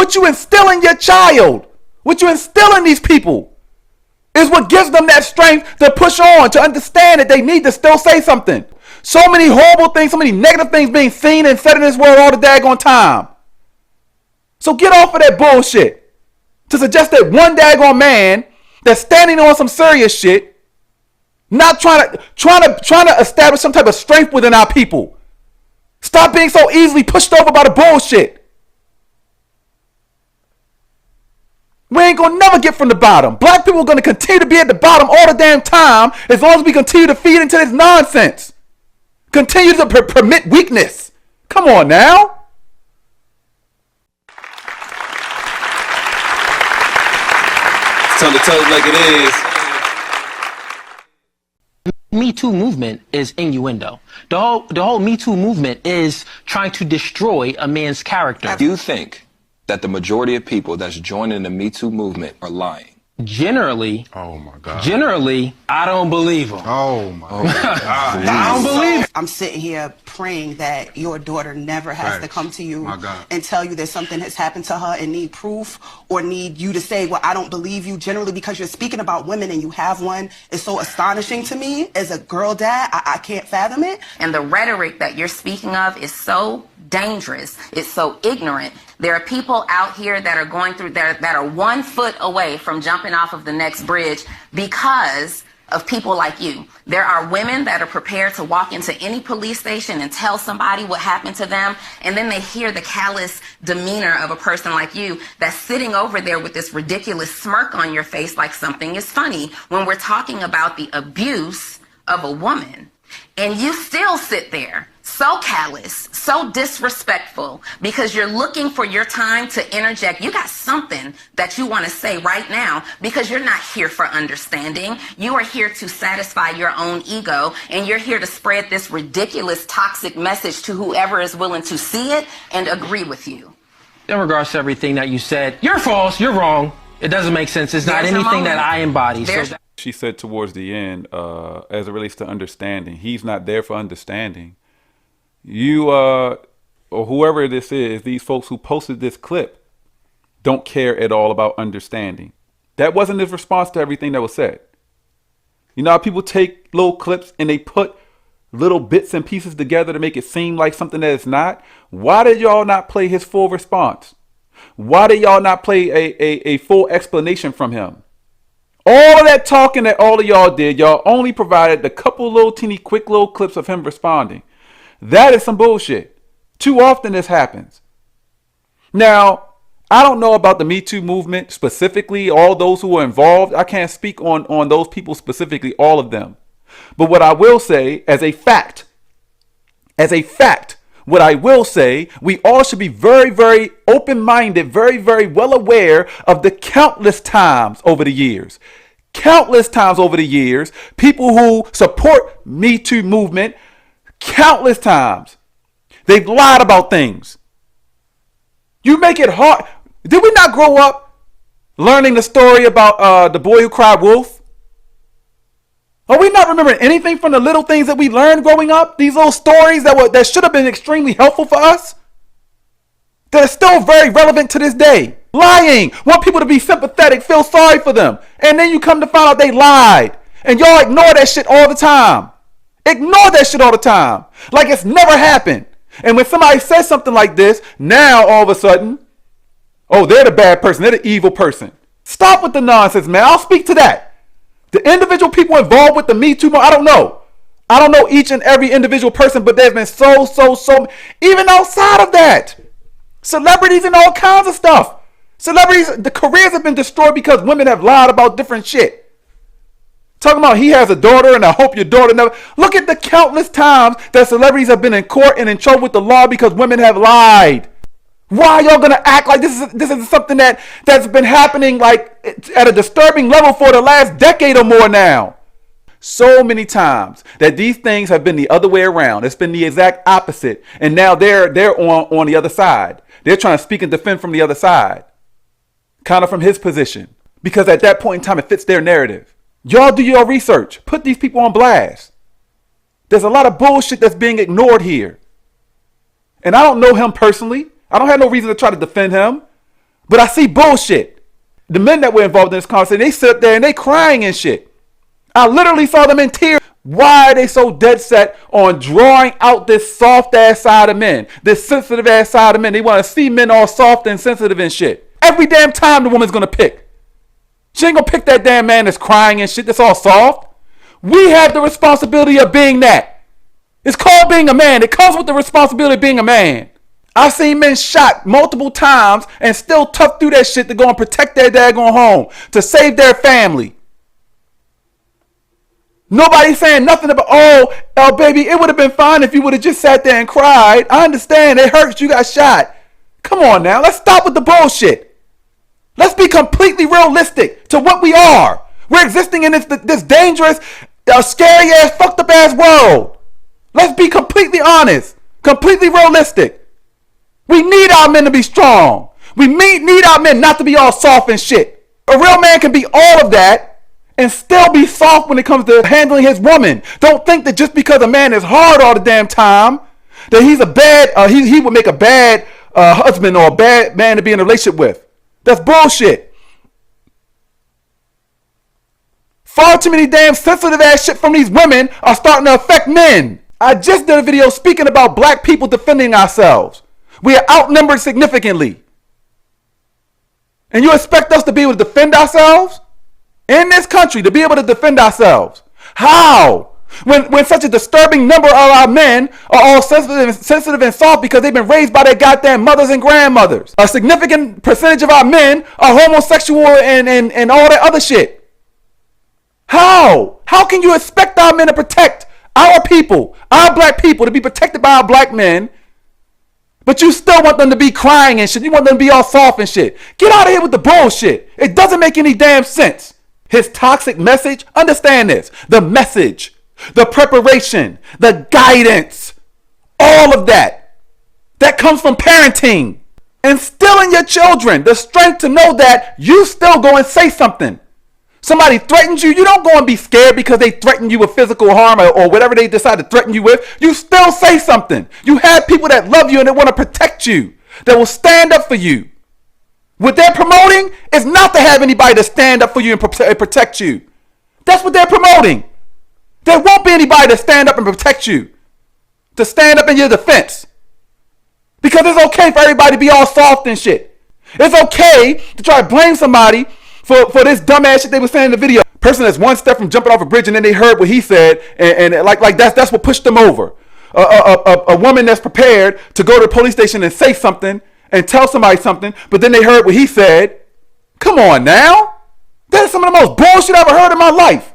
What you instill in your child, what you instill in these people is what gives them that strength to push on, to understand that they need to still say something. So many horrible things, so many negative things being seen and said in this world all the daggone time. So get off of that bullshit to suggest that one daggone man that's standing on some serious shit, not trying to establish some type of strength within our people. Stop being so easily pushed over by the bullshit. We ain't gonna never get from the bottom. Black people are gonna continue to be at the bottom all the damn time as long as we continue to feed into this nonsense. Continue to permit weakness. Come on now. Tell it like it is. Me Too movement is innuendo. The whole Me Too movement is trying to destroy a man's character. You think that the majority of people that's joining the Me Too movement are lying? Generally, oh my God. Generally, I don't believe them. Oh my God. I don't believe it. I'm sitting here praying that your daughter never has to come to you and tell you that something has happened to her and need proof or need you to say, well, I don't believe you. Generally, because you're speaking about women and you have one, is so astonishing to me. As a girl dad, I can't fathom it. And the rhetoric that you're speaking of is so dangerous. It's so ignorant. There are people out here that are going through that are 1 foot away from jumping off of the next bridge because of people like you. There are women that are prepared to walk into any police station and tell somebody what happened to them, and then they hear the callous demeanor of a person like you that's sitting over there with this ridiculous smirk on your face like something is funny when we're talking about the abuse of a woman. And you still sit there so callous, so disrespectful, because you're looking for your time to interject. You got something that you want to say right now because you're not here for understanding. You are here to satisfy your own ego, and you're here to spread this ridiculous, toxic message to whoever is willing to see it and agree with you. In regards to everything that you said, you're false, you're wrong. It doesn't make sense. It's not anything that I embody. She said towards the end, as it relates to understanding, he's not there for understanding. You, or whoever this is, these folks who posted this clip don't care at all about understanding. That wasn't his response to everything that was said. You know how people take little clips and they put little bits and pieces together to make it seem like something that it's not? Why did y'all not play his full response? Why did y'all not play a full explanation from him? All of that talking that all of y'all did, y'all only provided a couple little teeny quick little clips of him responding. That is some bullshit. Too often this happens. Now, I don't know about the Me Too movement specifically, all those who were involved. I can't speak on those people specifically, all of them. But what I will say as a fact, what I will say, we all should be very, very open-minded, very, very well aware of the countless times over the years, people who support Me Too movement, countless times, they've lied about things. You make it hard. Did we not grow up learning the story about the boy who cried wolf? Are we not remembering anything from the little things that we learned growing up? These little stories that should have been extremely helpful for us? That are still very relevant to this day. Lying. Want people to be sympathetic, feel sorry for them. And then you come to find out they lied. And y'all ignore that shit all the time. Ignore that shit all the time. Like it's never happened. And when somebody says something like this, now all of a sudden, oh, they're the bad person. They're the evil person. Stop with the nonsense, man. I'll speak to that. The individual people involved with the Me Too, I don't know. I don't know each and every individual person, but there's been so, even outside of that. Celebrities and all kinds of stuff. Celebrities, the careers have been destroyed because women have lied about different shit. Talking about he has a daughter and I hope your daughter never. Look at the countless times that celebrities have been in court and in trouble with the law because women have lied. Why are y'all gonna act like this is something that's been happening like at a disturbing level for the last decade or more now? So many times that these things have been the other way around. It's been the exact opposite. And now they're on the other side. They're trying to speak and defend from the other side. Kind of from his position. Because at that point in time it fits their narrative. Y'all do your research. Put these people on blast. There's a lot of bullshit that's being ignored here. And I don't know him personally. I don't have no reason to try to defend him. But I see bullshit. The men that were involved in this conversation, they sit there and they crying and shit. I literally saw them in tears. Why are they so dead set on drawing out this soft ass side of men, this sensitive ass side of men? They want to see men all soft and sensitive and shit. Every damn time the woman's gonna pick. She ain't gonna pick that damn man that's crying and shit, that's all soft. We have the responsibility of being that. It's called being a man. It comes with the responsibility of being a man. I've seen men shot multiple times and still tough through that shit to go and protect their daggone home, to save their family. Nobody's saying nothing about, oh, baby, it would have been fine if you would have just sat there and cried. I understand, it hurts, you got shot. Come on now, let's stop with the bullshit. Let's be completely realistic to what we are. We're existing in this dangerous, scary ass, fucked up ass world. Let's be completely honest, completely realistic. We need our men to be strong. We need our men not to be all soft and shit. A real man can be all of that and still be soft when it comes to handling his woman. Don't think that just because a man is hard all the damn time, that he's a bad, he would make a bad husband or a bad man to be in a relationship with. That's bullshit. Far too many damn sensitive ass shit from these women are starting to affect men. I just did a video speaking about black people defending ourselves. We are outnumbered significantly. And you expect us to be able to defend ourselves? In this country, to be able to defend ourselves. How? When such a disturbing number of our men are all sensitive and soft because they've been raised by their goddamn mothers and grandmothers. A significant percentage of our men are homosexual and all that other shit. How? How can you expect our men to protect our people, our black people, to be protected by our black men, but you still want them to be crying and shit? You want them to be all soft and shit. Get out of here with the bullshit. It doesn't make any damn sense. His toxic message, understand this, the message, the preparation, the guidance, all of that comes from parenting. Instilling your children the strength to know that you still go and say something. Somebody threatens you, you don't go and be scared because they threaten you with physical harm or whatever they decide to threaten you with. You still say something. You have people that love you and that want to protect you, that will stand up for you. What they're promoting is not to have anybody to stand up for you and protect you. That's what they're promoting. There won't be anybody to stand up and protect you, to stand up in your defense. Because it's okay for everybody to be all soft and shit. It's okay to try to blame somebody for this dumbass shit they were saying in the video. Person that's one step from jumping off a bridge and then they heard what he said and like that's what pushed them over. A woman that's prepared to go to the police station and say something and tell somebody something, but then they heard what he said. Come on now. That is some of the most bullshit I've ever heard in my life.